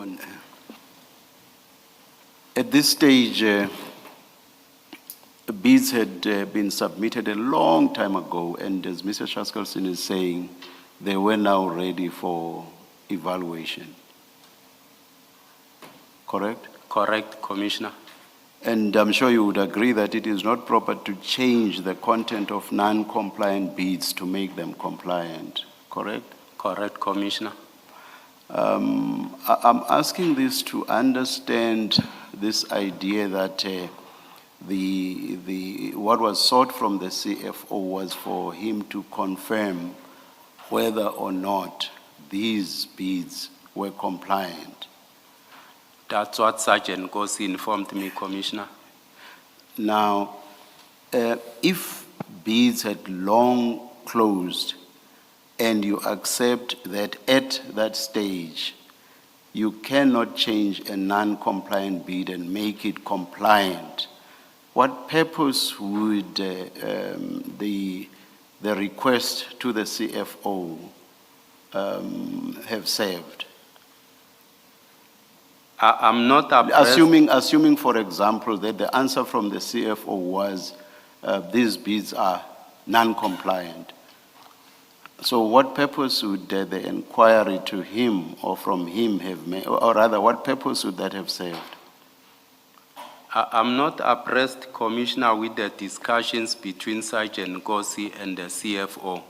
on. At this stage, bids had been submitted a long time ago, and as Mr. Shaskelson is saying, they were now ready for evaluation. Correct? Correct, Commissioner. And I'm sure you would agree that it is not proper to change the content of non-compliant bids to make them compliant, correct? Correct, Commissioner. I'm asking this to understand this idea that what was sought from the CFO was for him to confirm whether or not these bids were compliant. That's what Sgt Nkosi informed me, Commissioner. Now, if bids had long closed and you accept that at that stage you cannot change a non-compliant bid and make it compliant, what purpose would the request to the CFO have served? I'm not Assuming, for example, that the answer from the CFO was these bids are non-compliant. So what purpose would the inquiry to him or from him have made, or rather, what purpose would that have served? I'm not abreast, Commissioner, with the discussions between Sgt Nkosi and the CFO.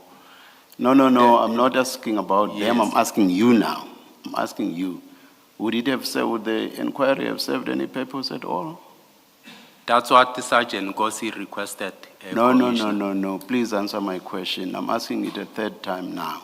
No, I'm not asking about them, I'm asking you now. I'm asking you. Would the inquiry have served any purpose at all? That's what Sgt Nkosi requested. No. Please answer my question. I'm asking it a third time now.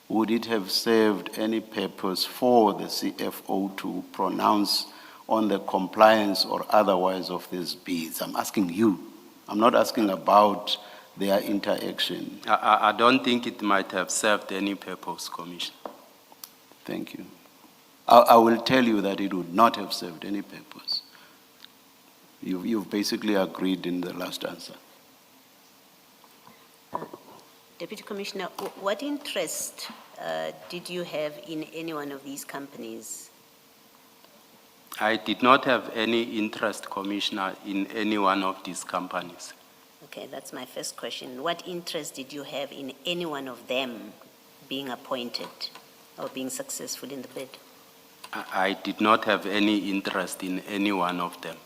Would it have served any purpose for the CFO to pronounce on the compliance or otherwise of these bids? I'm asking you. I'm not asking about their interaction. I don't think it might have served any purpose, Commissioner. Thank you. I will tell you that it would not have served any purpose. You've basically agreed in the last answer. Deputy Commissioner, what interest did you have in any one of these companies? I did not have any interest, Commissioner, in any one of these companies. Okay, that's my first question. What interest did you have in any one of them being appointed or being successful in the bid? I did not have any interest in any one of them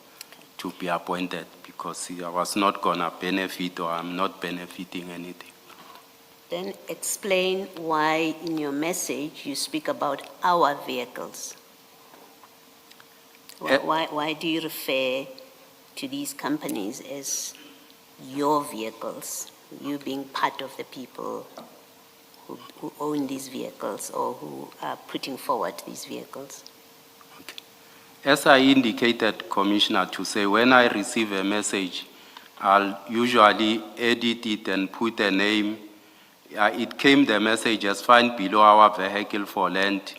to be appointed because I was not going to benefit or I'm not benefiting anything. Then explain why in your message you speak about our vehicles. Why do you refer to these companies as your vehicles, you being part of the people who own these vehicles or who are putting forward these vehicles? Okay. As I indicated, Commissioner, to say when I receive a message, I'll usually edit it and put a name. The message as find below our vehicle for land.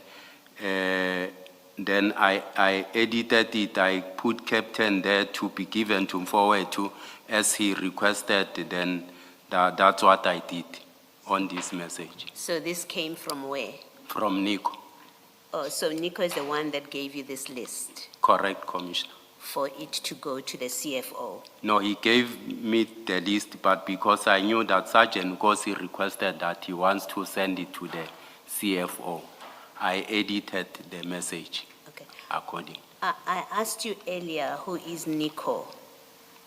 Then I edited it, I put captain there to be given to forward to as he requested, then that's what I did on this message. So this came from where? From Nico. Oh, so Nico is the one that gave you this list? Correct, Commissioner. For it to go to the CFO? No, he gave me the list, but because I knew that Sgt Nkosi requested that he wants to send it to the CFO, I edited the message according. I asked you earlier who is Nico,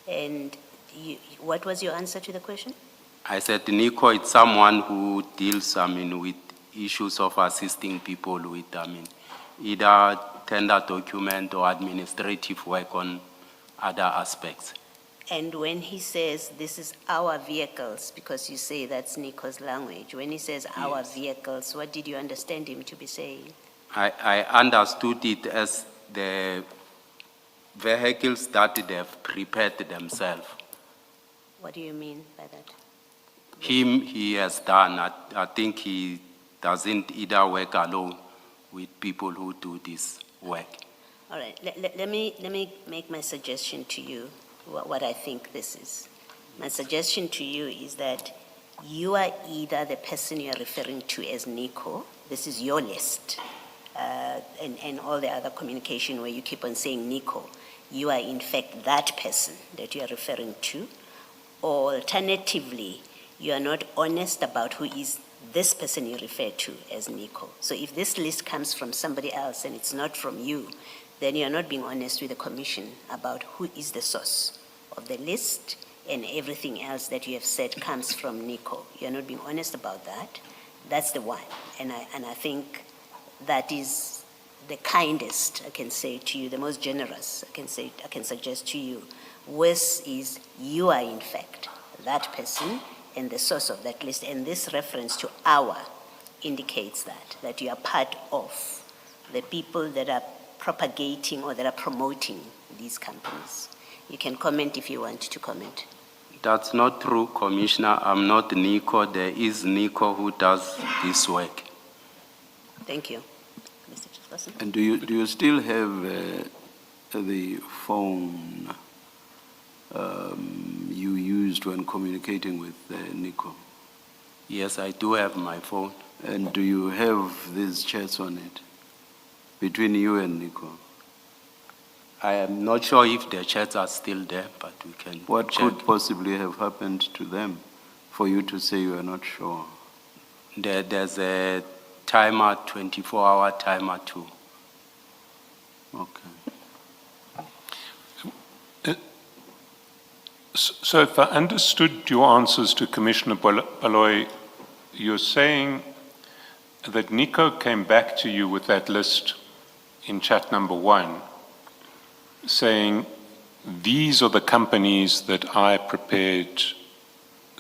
and what was your answer to the question? I said Nico is someone who deals, with issues of assisting people with, either tender document or administrative work on other aspects. And when he says this is our vehicles, because you say that's Nico's language, when he says our vehicles, what did you understand him to be saying? I understood it as the vehicles that they've prepared themselves. What do you mean by that? He has done. I think he doesn't either work alone with people who do this work. All right, let me make my suggestion to you, what I think this is. My suggestion to you is that you are either the person you're referring to as Nico, this is your list, and all the other communication where you keep on saying Nico, you are in fact that person that you are referring to, or alternatively, you are not honest about who is this person you refer to as Nico. So if this list comes from somebody else and it's not from you, then you are not being honest with the Commission about who is the source of the list, and everything else that you have said comes from Nico. You are not being honest about that. That's the one. And I think that is the kindest I can say to you, the most generous I can suggest to you. Worse is you are in fact that person and the source of that list. And this reference to our indicates that you are part of the people that are propagating or that are promoting these companies. You can comment if you want to comment. That's not true, Commissioner. I'm not Nico. There is Nico who does this work. Thank you. Mr. Chairperson. And do you still have the phone you used when communicating with Nico? Yes, I do have my phone. And do you have these chats on it between you and Nico? I am not sure if the chats are still there, but we can What check. could possibly have happened to them for you to say you are not sure? There's a timer, 24-hour timer too. Okay. So if I understood your answers to Commissioner Baloy, you're saying that Nico came back to you with that list in chat number 1, saying, these are the companies that I prepared,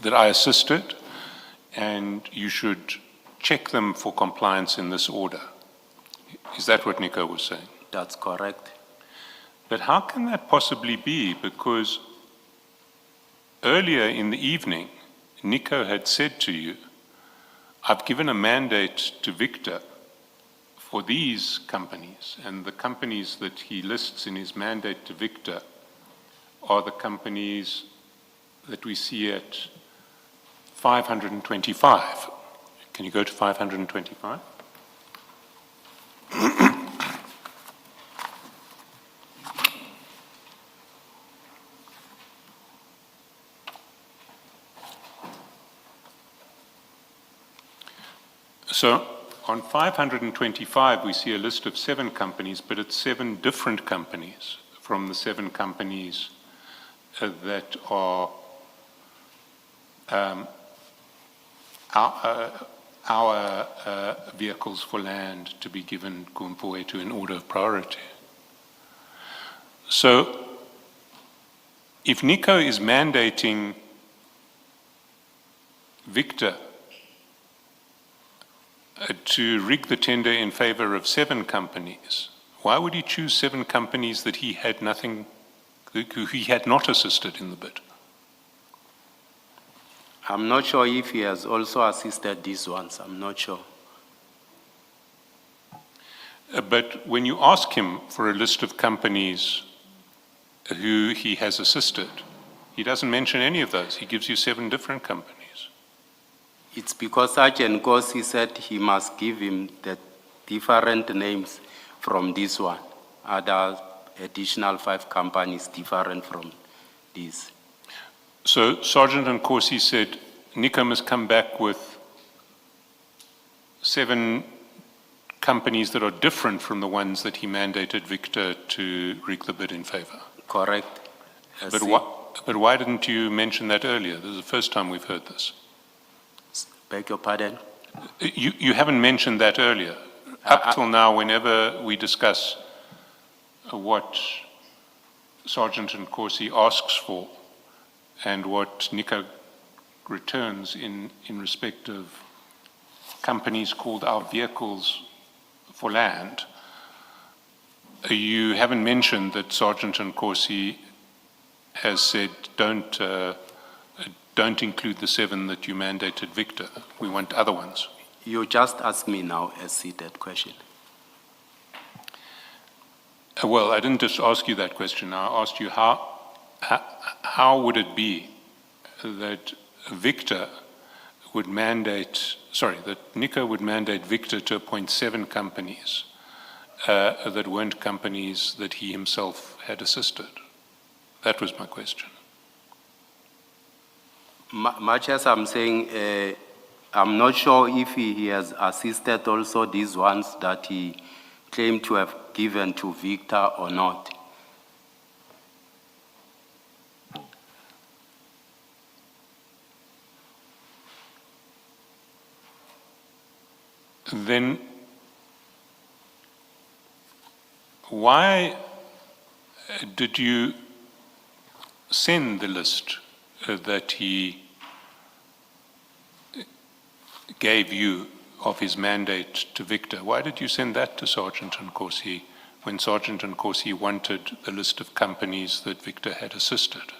that I assisted, and you should check them for compliance in this order. Is that what Nico was saying? That's correct. But how can that possibly be? Because earlier in the evening, Nico had said to you, I've given a mandate to Victor for these companies, and the companies that he lists in his mandate to Victor are the companies that we see at 525. Can you go to 525? So on 525, we see a list of 7 companies, but it's 7 different companies from the 7 companies that are our vehicles for land to be given Kumpuetu in order of priority. So if Nico is mandating Victor to rig the tender in favor of 7 companies, why would he choose 7 companies that he had who he had not assisted in the bid? I'm not sure if he has also assisted these ones. I'm not sure. But when you ask him for a list of companies who he has assisted, he doesn't mention any of those. He gives you 7 different companies. It's because Sgt Nkosi said he must give him the different names from this one. Other additional 5 companies different from these. So Sgt Nkosi said, Nico must come back with 7 companies that are different from the ones that he mandated Victor to rig the bid in favor. Correct. But why didn't you mention that earlier? This is the first time we've heard this. Beg your pardon? You haven't mentioned that earlier. Up till now, whenever we discuss what Sgt Nkosi asks for and what Nico returns in respect of companies called our vehicles for land, you haven't mentioned that Sgt Nkosi has said, don't include the 7 that you mandated Victor. We want other ones. You just asked me now a seated question. Well, I didn't just ask you that question. I asked you how would it be that Nico would mandate Victor to appoint 7 companies that weren't companies that he himself had assisted? That was my question. Much as I'm saying, I'm not sure if he has assisted also these ones that he claimed to have given to Victor or not. Then why did you send the list that he gave you of his mandate to Victor? Why did you send that to Sgt Nkosi when Sgt Nkosi wanted the list of companies that Victor had assisted?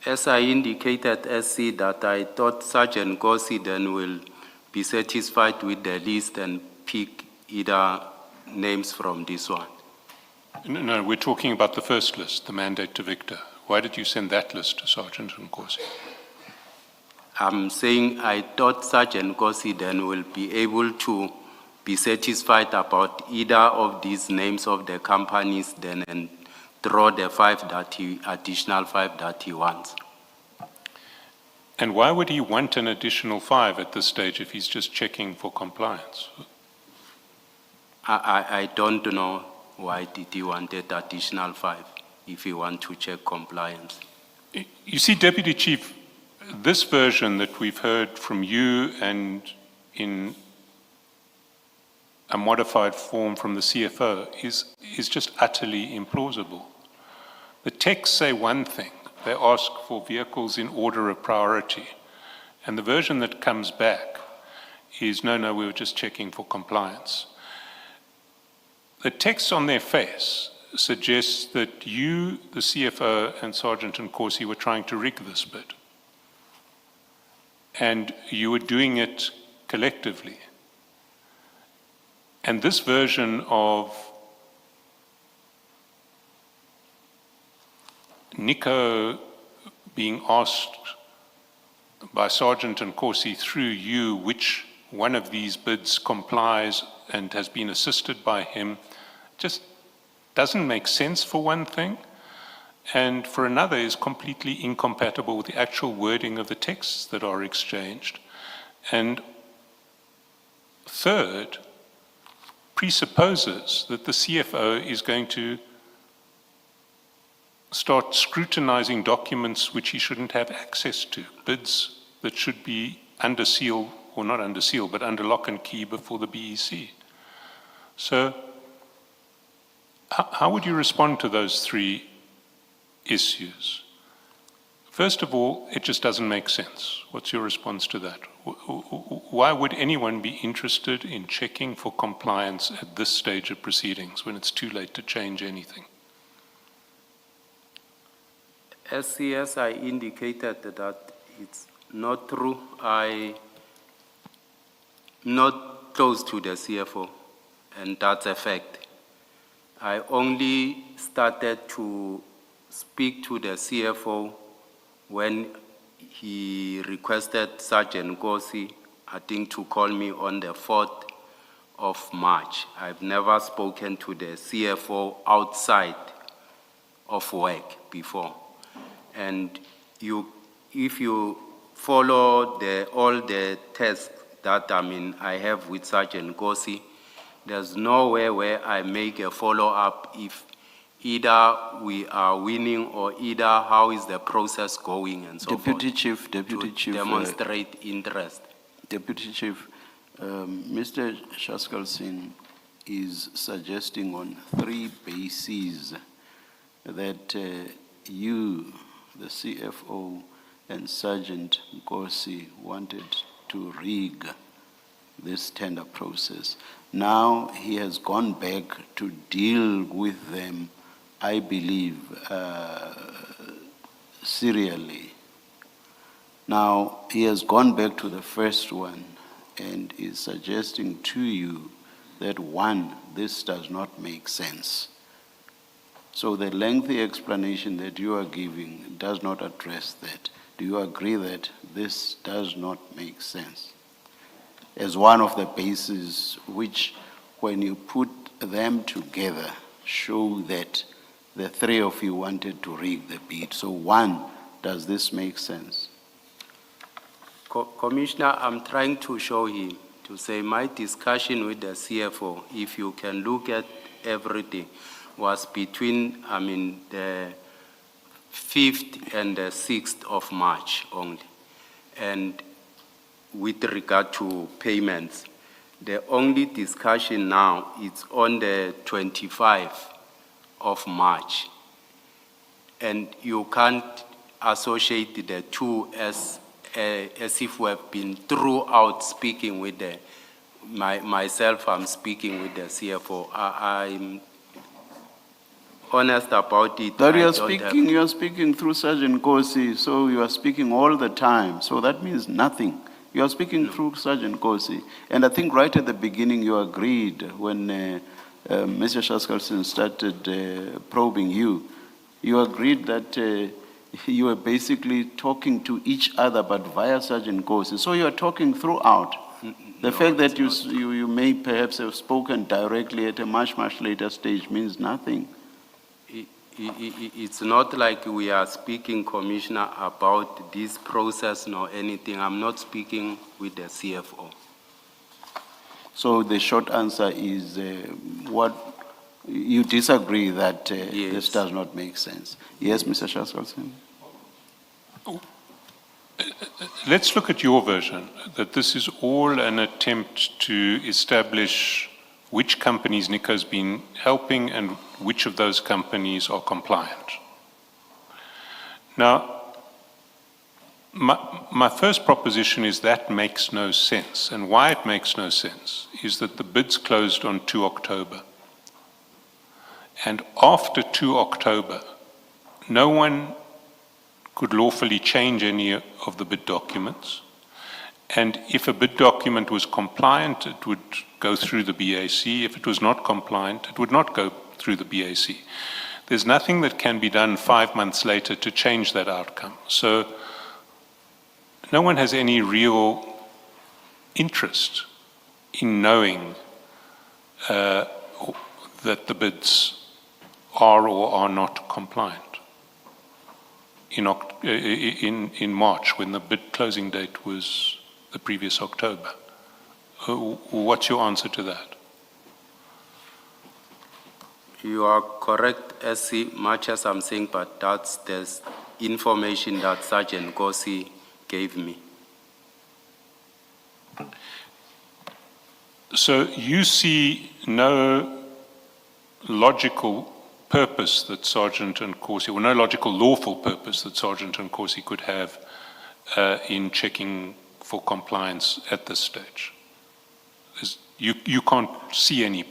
As I indicated, SC, that I thought Sgt Nkosi then will be satisfied with the list and pick either names from this one. No, we're talking about the first list, the mandate to Victor. Why did you send that list to Sgt Nkosi? I'm saying I thought Sgt Nkosi then will be able to be satisfied about either of these names of the companies then and draw the additional five that he wants. And why would he want an additional 5 at this stage if he's just checking for compliance? I don't know why did he wanted additional 5 if he want to check compliance. You see, Deputy Chief, this version that we've heard from you and in a modified form from the CFO is just utterly implausible. The texts say one thing. They ask for vehicles in order of priority. And the version that comes back is, no, we were just checking for compliance. The text on their face suggests that you, the CFO, and Sgt Nkosi were trying to rig this bid. And you were doing it collectively. And this version of Nico being asked by Sgt Nkosi through you which one of these bids complies and has been assisted by him just doesn't make sense for one thing, and for another is completely incompatible with the actual wording of the texts that are exchanged. And third, presupposes that the CFO is going to start scrutinizing documents which he shouldn't have access to, bids that should be under seal, or not under seal, but under lock and key before the BEC. So, how would you respond to those 3 issues? First of all, it just doesn't make sense. What's your response to that? Why would anyone be interested in checking for compliance at this stage of proceedings when it's too late to change anything? SCS, I indicated that it's not true. I'm not close to the CFO, and that's a fact. I only started to speak to the CFO when he requested Sgt Nkosi, I think, to call me on the 4th of March. I've never spoken to the CFO outside of work before. And if you follow all the tests that I have with Sgt Nkosi, there's nowhere where I make a follow-up if either we are winning or either how is the process going and so Deputy forth. Chief, Demonstrate interest. Deputy Chief, Mr. Shaskalsin is suggesting on 3 bases that you, the CFO, and Sgt Nkosi wanted to rig this tender process. Now he has gone back to deal with them, I believe, serially. Now he has gone back to the first one and is suggesting to you that, 1, this does not make sense. So the lengthy explanation that you are giving does not address that. Do you agree that this does not make sense as one of the bases which, when you put them together, show that the three of you wanted to rig the bid. So one, does this make sense? Commissioner, I'm trying to show him, to say my discussion with the CFO, if you can look at everything, was between, the 5th and the 6th of March only. And with regard to payments, the only discussion now is on the 25th of March. And you can't associate the two as if we have been throughout speaking with myself, I'm speaking with the CFO. I'm honest about it. That you are speaking through Sgt Nkosi, so you are speaking all the time. So that means nothing. You are speaking through Sgt Nkosi. And I think right at the beginning you agreed when Mr. Shaskalson started probing you. You agreed that you were basically talking to each other, but via Sgt Nkosi. So you are talking throughout. The fact that you may perhaps have spoken directly at a much, much later stage means nothing. It's not like we are speaking, Commissioner, about this process nor anything. I'm not speaking with the CFO. So the short answer is what you disagree that Yes. this does not make sense. Yes, Mr. Shaskalson? Let's look at your version, that this is all an attempt to establish which companies Nico's been helping and which of those companies are compliant. Now, my first proposition is that makes no sense. And why it makes no sense is that the bids closed on 2 October. And after 2 October, no one could lawfully change any of the bid documents. And if a bid document was compliant, it would go through the BAC. If it was not compliant, it would not go through the BAC. There's nothing that can be done 5 months later to change that outcome. So no one has any real interest in knowing that the bids are or are not compliant in March, when the bid closing date was the previous October. What's your answer to that? You are correct, SC, much as I'm saying, but that's the information that Sgt Nkosi gave me. So you see no logical purpose that Sgt Nkosi, or no logical lawful purpose that Sgt Nkosi could have in checking for compliance at this stage. You can't see any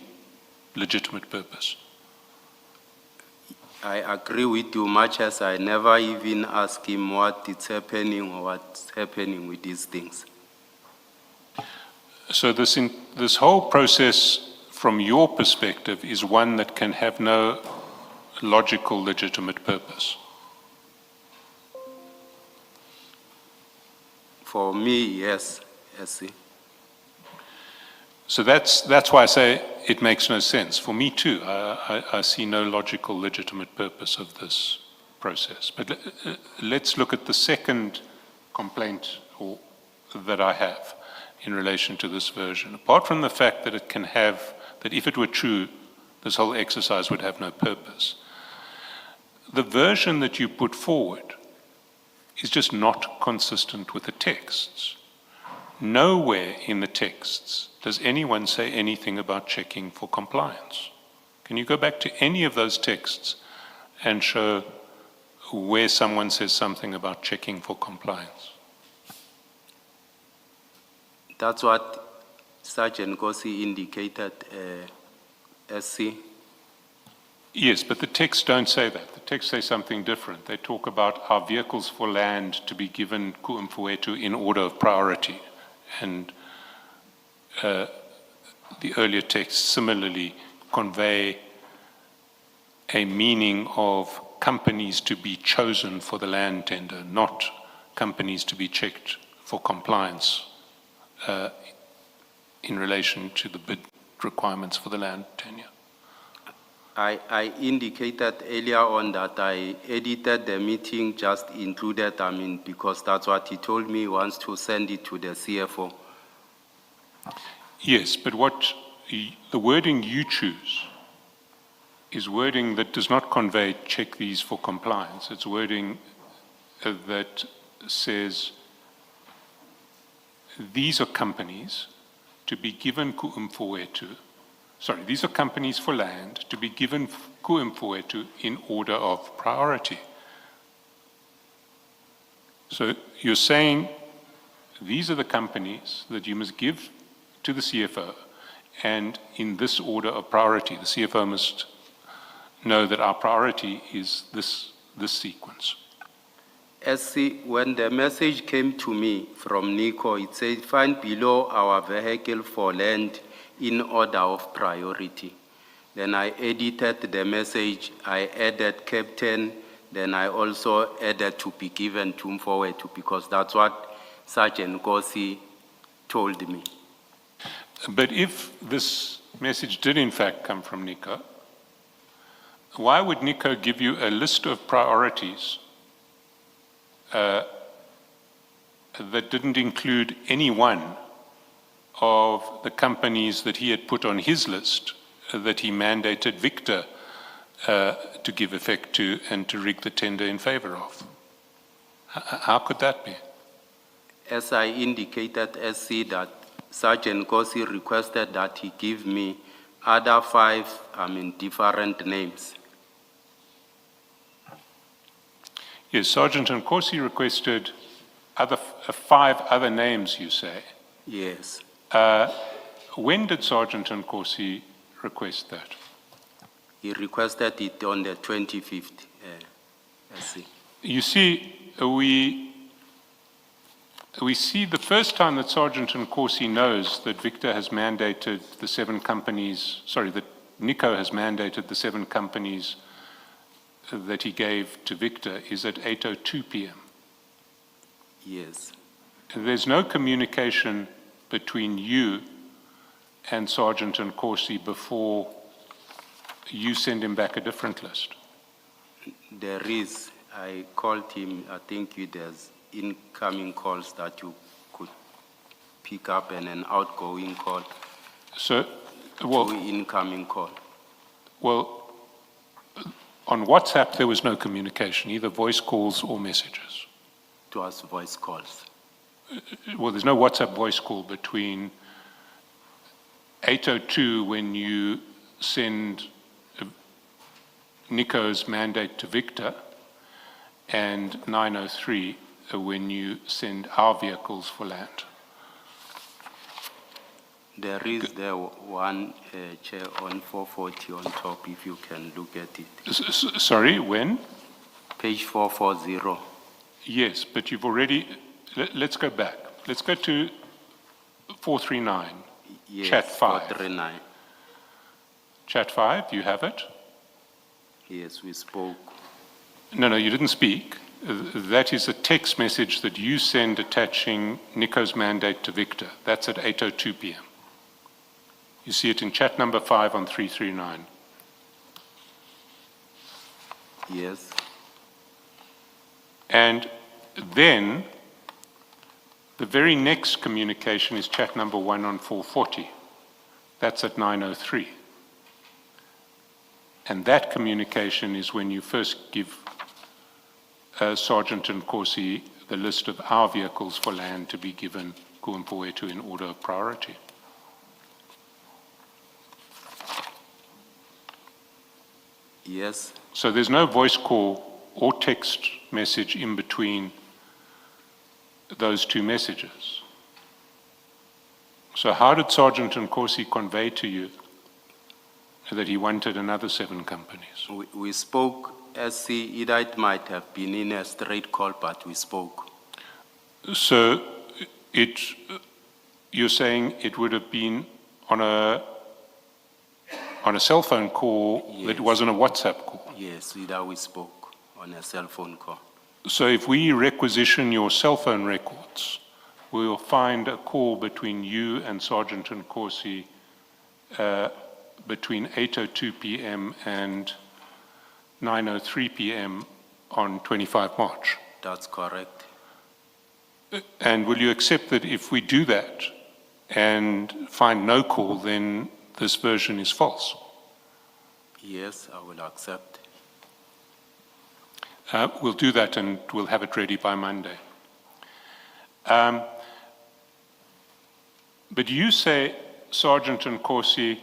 legitimate purpose. I agree with you, much as I never even ask him what is happening or what's happening with these things. So this whole process, from your perspective, is one that can have no logical, legitimate purpose. For me, yes, SC. So that's why I say it makes no sense. For me too, I see no logical, legitimate purpose of this process. But let's look at the second complaint that I have in relation to this version. Apart from the fact that it can have, that if it were true, this whole exercise would have no purpose. The version that you put forward is just not consistent with the texts. Nowhere in the texts does anyone say anything about checking for compliance. Can you go back to any of those texts and show where someone says something about checking for compliance? That's what Sgt Nkosi indicated, SC. Yes, but the texts don't say that. The texts say something different. They talk about our vehicles for land to be given ku'mfowethu in order of priority. And the earlier texts similarly convey a meaning of companies to be chosen for the land tender, not companies to be checked for compliance in relation to the bid requirements for the land tenure? I indicated earlier on that I edited the meeting, just included, because that's what he told me, he wants to send it to the CFO. Yes, but the wording you choose is wording that does not convey check these for compliance. It's wording that says these are companies to be given ku'umfowethu. Sorry, these are companies for land to be given ku'umfowethu in order of priority. So you're saying these are the companies that you must give to the CFO, and in this order of priority, the CFO must know that our priority is this sequence. When the message came to me from Nico, it said, find below our vehicle for land in order of priority. Then I edited the message, I added captain, then I also added to be given to Mfowethu, because that's what Sgt Nkosi told me. But if this message did in fact come from Nico, why would Nico give you a list of priorities that didn't include any one of the companies that he had put on his list that he mandated Victor to give effect to and to rig the tender in favor of? How could that be? As I indicated, SC, that Sgt Nkosi requested that he give me other 5, different names. Yes, Sgt Nkosi requested 5 other names, you say. Yes. When did Sgt Nkosi request that? He requested it on the 25th. SC. You see, we see the first time that Sgt Nkosi knows that Victor has mandated the 7 companies, that Nico has mandated the 7 companies that he gave to Victor is at 8:02 p.m. Yes. There's no communication between you and Sgt Nkosi before you send him back a different list. There is. I called him. I think there's incoming calls that you could pick up and an outgoing call. So, Incoming call. Well, on WhatsApp there was no communication, either voice calls or messages. It was voice calls. Well, there's no WhatsApp voice call between 8:02 when you send Nico's mandate to Victor and 9:03 when you send our vehicles for land. There is one chair on 440 on top, if you can look at it. Sorry, when? Page 440. Yes, but you've already, let's go back. Let's go to 439, Yes, chat 5. 439. Chat 5, you have it? Yes, we spoke. No, you didn't speak. That is a text message that you send attaching Nico's mandate to Victor. That's at 8:02 p.m. You see it in chat number 5 on 339. Yes. And then the very next communication is chat number 1 on 440. That's at 9:03. And that communication is when you first give Sgt Nkosi the list of our vehicles for land to be given ku'umfowethu in order of priority. Yes. So there's no voice call or text message in between those 2 messages. So how did Sgt Nkosi convey to you that he wanted another 7 companies? We spoke, SC, either it might have been in a straight call, but we spoke. So you're saying it would have been on a cell phone call, Yes. that wasn't a WhatsApp call? Yes, either we spoke on a cell phone call. So if we requisition your cell phone records, we will find a call between you and Sgt Nkosi between 8:02 p.m. and 9:03 p.m. on 25 March. That's correct. And will you accept that if we do that and find no call, then this version is false? Yes, I will accept. We'll do that and we'll have it ready by Monday. But you say, Sgt Nkosi,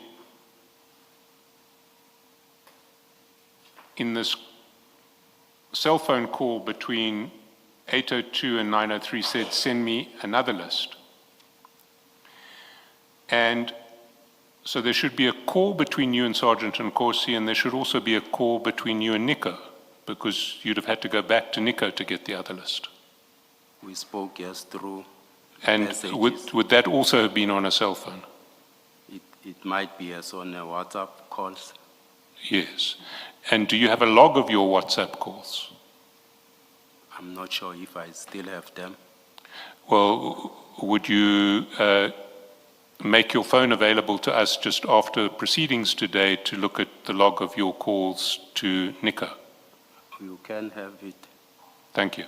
in this cell phone call between 8:02 and 9:03 said, send me another list. And so there should be a call between you and Sgt Nkosi, and there should also be a call between you and Nico, because you'd have had to go back to Nico to get the other list. We spoke yes through And messages. would that also have been on a cell phone? It might be as on a WhatsApp calls. Yes. And do you have a log of your WhatsApp calls? I'm not sure if I still have them. Well, would you make your phone available to us just after proceedings today to look at the log of your calls to Nico? You can have it. Thank you.